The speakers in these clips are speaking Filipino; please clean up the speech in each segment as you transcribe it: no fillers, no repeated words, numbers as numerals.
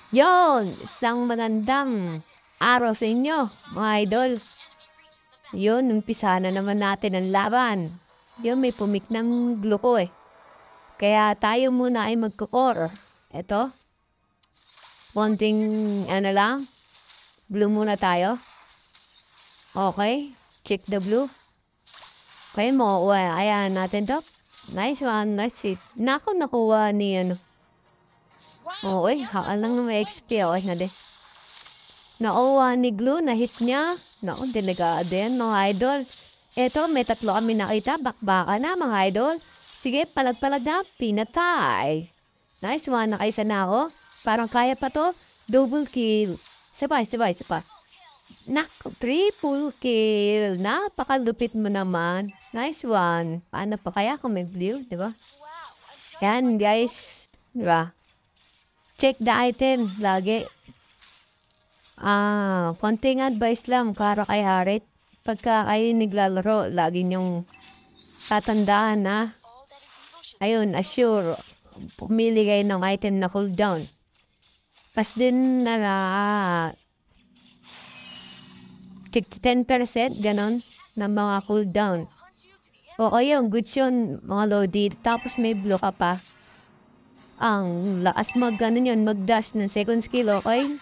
Yon, isang magandang araw sa inyo, mga idol. Yun, umpisa na naman natin ang laban. Yun, may pumik ng gluko eh. Kaya tayo muna ay magkukor. Eto, konting ano lang, blue muna tayo. Okay, check the blue. Okay mo, ayan natin to. Nice one, nice hit. Nakuha ni ano. Okay, haan lang ng XP, okay na din. Nakuha ni Glue, na-hit niya. Naku, delikado yan, mga idol. Eto, may tatlo kami nakita. Bakbaka na, mga idol. Sige, palag-palag na. Pinatay. Nice one. Nakaisa na ako. Parang kaya pa to. Double kill. Sabay. Naku, triple kill. Napakalupit mo naman. Nice one. Paano pa kaya kung may blue, di ba? Yan, guys. Di ba? Check the item. Lagi. Konting advice lang para kay Harit. Pagka kayo naglalaro, lagi niyong tatandaan na, ayun, assure, pumili kayo ng item na cooldown. Pas din na 10%, ganon, na mga cooldown. O ayun, good yun, mga Lodi. Tapos may blue ka pa. Ang lakas mag-dash ng second skill, okay?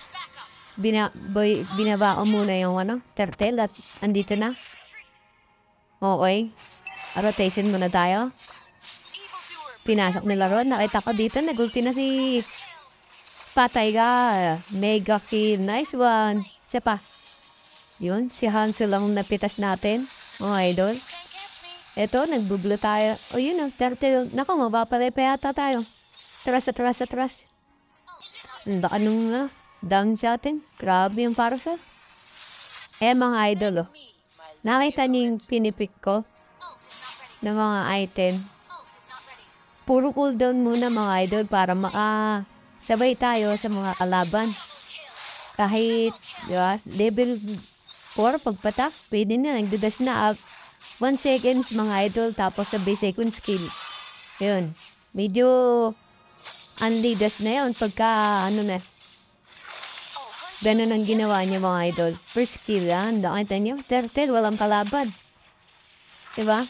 Binaba ko muna yung turtle at andito na. Okay. Rotation muna tayo. Pinasok nila ron. Nakita ko dito, nagulti na si patay ka. Mega kill. Nice one. Isa pa. Yun, si Hansel lang napitas natin. Mga idol. Eto, nagbublo tayo. O yun, turtle. Naku, mabapalay pa yata tayo. Atras. Ang baka nung down sa atin. Grabe yung parasol. Mga idol, oh. Nakita niyo yung pinipik ko ng mga item. Puro cooldown muna, mga idol, para makasabay tayo sa mga kalaban. Kahit, di ba, level 4, pagpatak, pwede na, nagdudas na up. 1 seconds, mga idol, tapos sabay second skill. Yun. Medyo unleaders na yun pagka, ganun ang ginawa niya, mga idol. First kill, nakita niyo? Turtle, walang kalaban. Diba?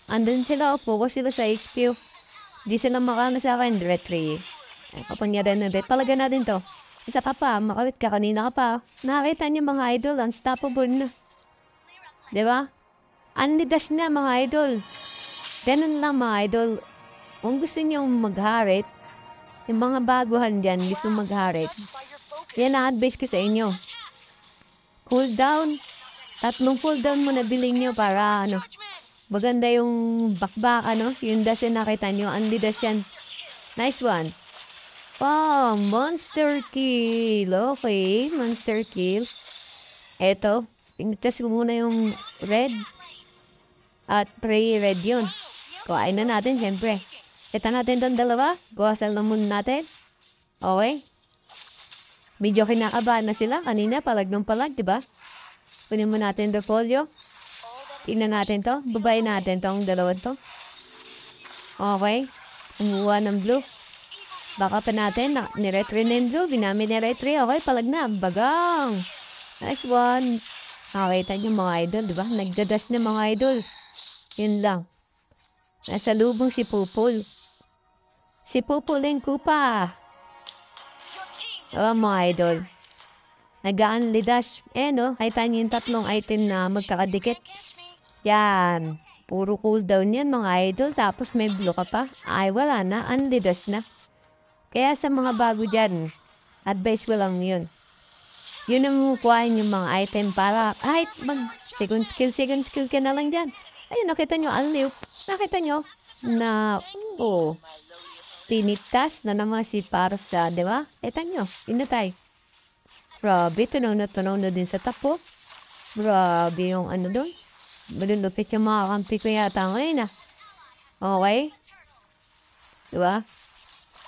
Andun sila, focus sila sa HP. Di sila makana sa akin, retry. Kapangyarihan na red. Palagan natin to. Isa ka pa, makawit ka, kanina ka pa. Nakita niyo, mga idol, unstoppable na. Diba? Unleadash na, mga idol. Ganun lang, mga idol. Kung gusto niyo mag-harit, yung mga baguhan dyan, gusto mag-harit, yan ang advice ko sa inyo. Cooldown. 3 cooldown mo na biling nyo para maganda yung bakbak, yung dash yan nakita nyo. Andi dash yan. Nice one. Wow, monster kill. Okay, monster kill. Eto, pinagtas ko muna yung red. At pray red yun. Kuhain na natin, siyempre. Ito natin itong dalawa. Buwasan na muna natin. Okay. Medyo kinakabahan na sila. Kanina, palag, diba? Kunin mo natin the folio. Tingnan natin to. Babayin natin tong dalawang to. Okay. Umuha ng blue. Baka pa natin. Niretry na yung blue. Binami niretry. Okay, palag na. Bagang. Nice one. Nakita niyo, mga idol, diba? Nagdadas na, mga idol. Yun lang. Nasa lubong si Pupul. Si Pupul yung kupa. Mga idol. Nag-unli dash. Kahit niyo yung 3 item na magkakadikit. Yan. Puro cooldown yan, mga idol. Tapos may blue ka pa. Ay, wala na. Unli dash na. Kaya sa mga bago dyan, advice ko lang yun. Yun ang mukuhain yung mga item para kahit second skill ka na lang dyan. Ayun, nakita nyo, unli. Nakita nyo na, tinitas na naman si Parsa, di ba? Etan nyo, inatay. Grabe, tunaw na din sa tapo. Grabe yung doon. Malulupit yung mga kampi ko yata ngayon, Okay? Di ba?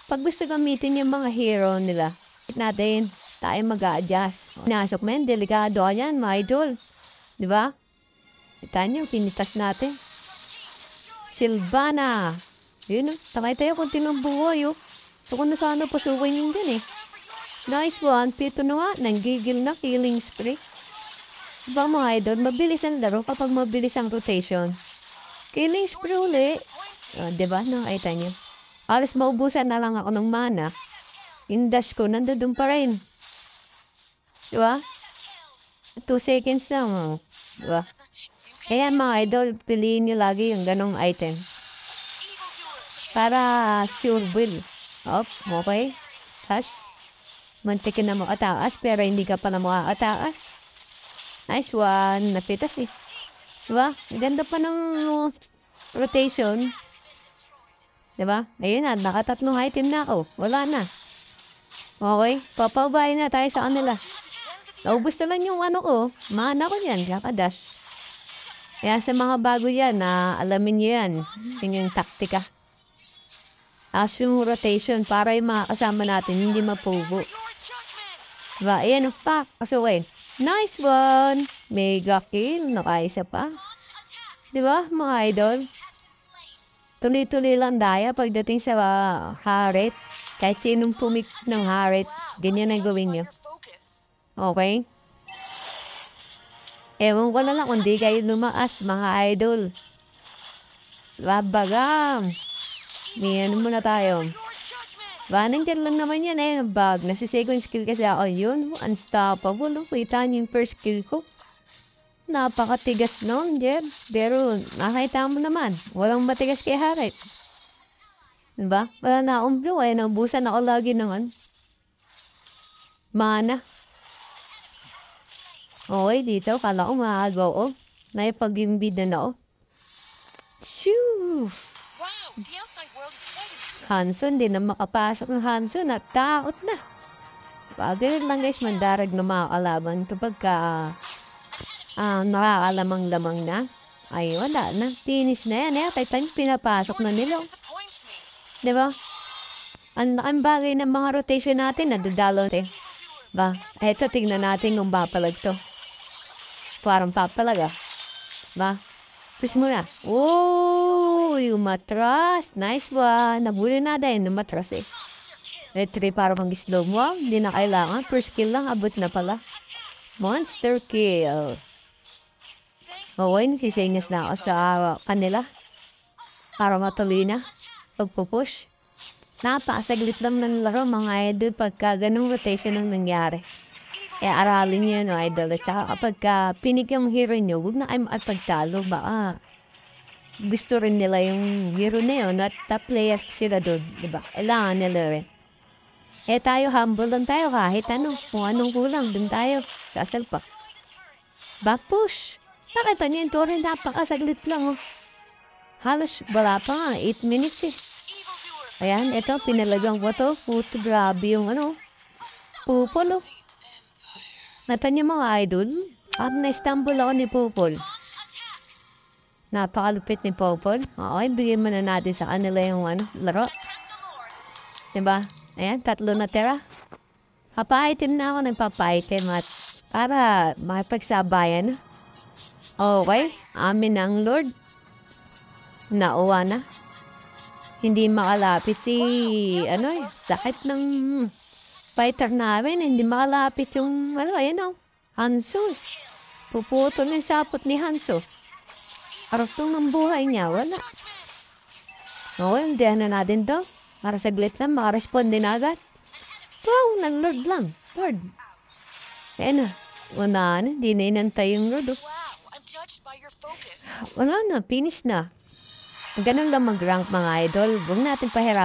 Pag gusto gamitin yung mga hero nila, natin, tayo mag-a-adjust. Pinasok men, delikado ka yan, mga idol. Di ba? Etan nyo, pinitas natin. Sylvana. Yun, takay tayo kung tinong buhay, So, kung na sana pasukin yung din, Nice one. Pito na nga. Nanggigil na. Killing spree. Diba mga idol? Mabilis ang laro kapag mabilis ang rotation. Killing spree uli. Diba? Nakita niyo. Alas maubusan na lang ako ng mana. Yung dash ko, nandun pa rin. Diba? 2 seconds lang. Diba? Kaya mga idol, piliin nyo lagi yung ganong item. Para sure will. Okay. Dash. Mantikin na mo ataas, pero hindi ka pa na makakataas. Nice one. Napitas eh. Diba? Ganda pa ng rotation. Diba? Ayun na, nakatatlong item na ako. Wala na. Okay, papabay na tayo sa kanila. Naubos na lang yung ano ko. Mana ko yan, kaka-dash. Kaya sa mga bago yan, alamin nyo yan. Yung taktika. As yung rotation, para yung mga kasama natin, hindi mapugo. Diba? Ayan, fuck. So, wait. Nice one. Mega kill. Nakaisa pa. Diba, mga idol? Tuloy-tuloy lang daya pagdating sa Harit. Kahit sinong pumik ng Harit, ganyan ang gawin nyo. Okay? Ewan ko na lang kung di kayo lumaas, mga idol. Labagam. May ano muna tayo. Nandiyan lang naman yan eh. Bag. Nasi second skill kasi ako. Yun. Unstoppable. Kita niyo yung first skill ko. Napakatigas nun, Jeb. Pero, nakita mo naman. Walang matigas kay Harit. Diba? Wala na akong blue. Ay, naubusan ako lagi naman. Mana. Okay, dito. Kala ko maagaw ko. Naipag-imbida na ako. Shoo! Hanson, di na makapasok ng Hanson at takot na. Ganun lang guys, mandarag na mga kalaban kapag nakakalamang-lamang na. Ay, wala na. Finish na yan. Titan, pinapasok na nila. Diba? Ang bagay ng mga rotation natin, nadadalo natin. Ba? Eto, tingnan natin kung papalag to. Parang papalag Ba? Push mo na. Oh, yung matras. Nice one. Nabuli na din yung matras eh. Retry para pang slow mo. Hindi na kailangan. First kill lang. Abot na pala. Monster kill. Okay, nakisinyas na ako sa kanila. Para matuloy na. Pagpupush. Napakasaglit lang ng laro mga idol pagka ganung rotation ang nangyari. Kaya aralin nyo no idol. At saka kapag pinig yung hero nyo, huwag na kayo makapagtalo. Baka gusto rin nila yung hero na yun at top player sila doon. Diba? Kailangan nila rin. Tayo humble lang tayo kahit ano. Kung anong kulang, dun tayo. Sasalpak. Back push. Nakita niyo yung torrent, napakasaglit lang Halos wala pa nga, 8 minutes eh. Ayan, ito, pinalagang ko to. Puto, grabe yung Pupol Nata niyo mga idol? Na-stumble ako ni Pupol. Napakalupit ni Pupol. Okay, bigyan mo na natin sa kanila yung laro. Diba? Ayan, 3 na tira. Papa-item na ako, nagpapa-item at para makipagsabayan. Okay, amin ang Lord. Nauwa na. Hindi makalapit si, sakit ng fighter namin. Hindi makalapit yung, Hanzo. Puputol yung sapot ni Hanzo. Araptong ng buhay niya, wala. Okay, hindihan na natin to. Para saglit lang, makarespond din agad. Wow, nag-Lord lang. Lord. Ayan na. Wala na, hindi na inantay yung Lord. Wala na, finish na. Ganun lang mag-rank mga idol. Huwag natin pahirap.